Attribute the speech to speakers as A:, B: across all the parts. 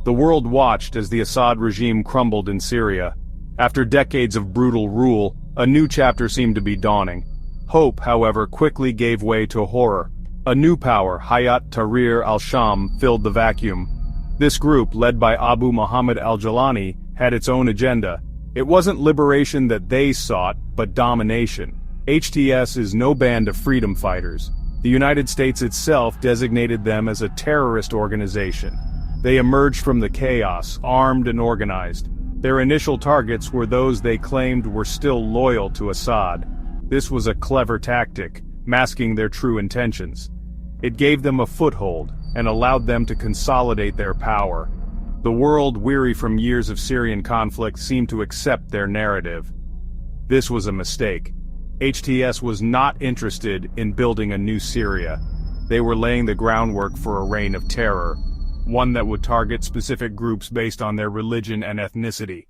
A: The world watched as the Assad regime crumbled in Syria. After decades of brutal rule, a new chapter seemed to be dawning. Hope, however, quickly gave way to horror. A new power, Hayat Tahrir al-Sham, filled the vacuum. This group, led by Abu Muhammad al-Jalani, had its own agenda. It wasn't liberation that they sought, but domination. HTS is no band of freedom fighters. The United States itself designated them as a terrorist organization. They emerged from the chaos, armed and organized. Their initial targets were those they claimed were still loyal to Assad. This was a clever tactic, masking their true intentions. It gave them a foothold, and allowed them to consolidate their power. The world, weary from years of Syrian conflict, seemed to accept their narrative. This was a mistake. HTS was not interested in building a new Syria. They were laying the groundwork for a reign of terror, one that would target specific groups based on their religion and ethnicity.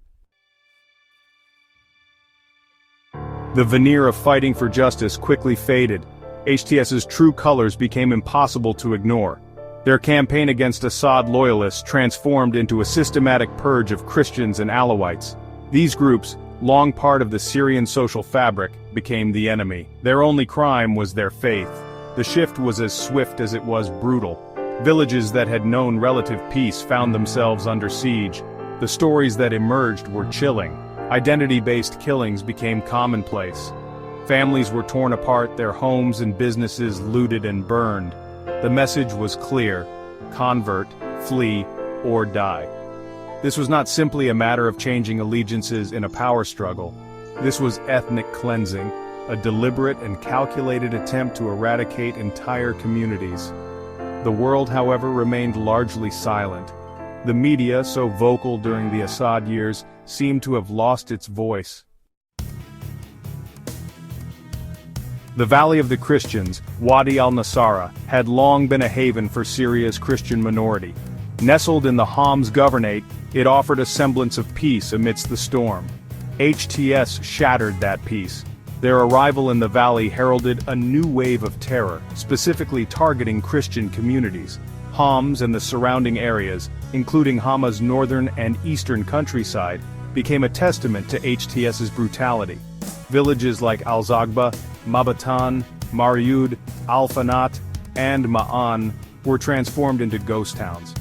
A: The veneer of fighting for justice quickly faded. HTS's true colors became impossible to ignore. Their campaign against Assad loyalists transformed into a systematic purge of Christians and Alawites. These groups, long part of the Syrian social fabric, became the enemy. Their only crime was their faith. The shift was as swift as it was brutal. Villages that had known relative peace found themselves under siege. The stories that emerged were chilling. Identity-based killings became commonplace. Families were torn apart, their homes and businesses looted and burned. The message was clear: convert, flee, or die. This was not simply a matter of changing allegiances in a power struggle. This was ethnic cleansing, a deliberate and calculated attempt to eradicate entire communities. The world, however, remained largely silent. The media, so vocal during the Assad years, seemed to have lost its voice. The Valley of the Christians, Wadi al-Nasara, had long been a haven for Syria's Christian minority. Nestled in the Homs Governorate, it offered a semblance of peace amidst the storm. HTS shattered that peace. Their arrival in the valley heralded a new wave of terror, specifically targeting Christian communities. Homs and the surrounding areas, including Hama's northern and eastern countryside, became a testament to HTS's brutality. Villages like Al-Zagba, Mabatan, Mariud, Al-Fanat, and Ma'an were transformed into ghost towns.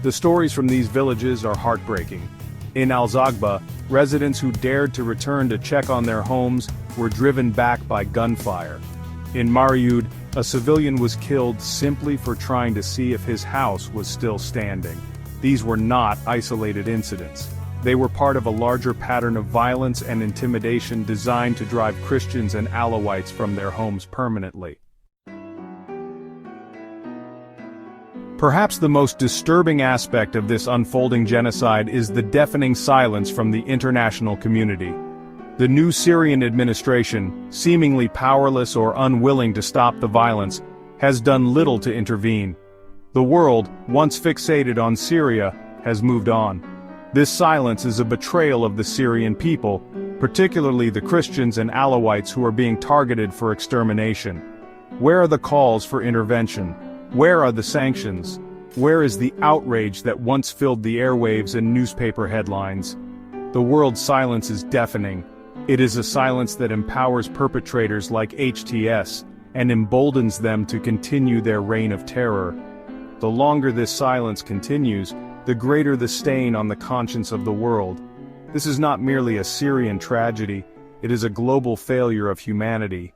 A: The stories from these villages are heartbreaking. In Al-Zagba, residents who dared to return to check on their homes were driven back by gunfire. In Mariud, a civilian was killed simply for trying to see if his house was still standing. These were not isolated incidents. They were part of a larger pattern of violence and intimidation designed to drive Christians and Alawites from their homes permanently. Perhaps the most disturbing aspect of this unfolding genocide is the deafening silence from the international community. The new Syrian administration, seemingly powerless or unwilling to stop the violence, has done little to intervene. The world, once fixated on Syria, has moved on. This silence is a betrayal of the Syrian people, particularly the Christians and Alawites who are being targeted for extermination. Where are the calls for intervention? Where are the sanctions? Where is the outrage that once filled the airwaves and newspaper headlines? The world's silence is deafening. It is a silence that empowers perpetrators like HTS and emboldens them to continue their reign of terror. The longer this silence continues, the greater the stain on the conscience of the world. This is not merely a Syrian tragedy, it is a global failure of humanity.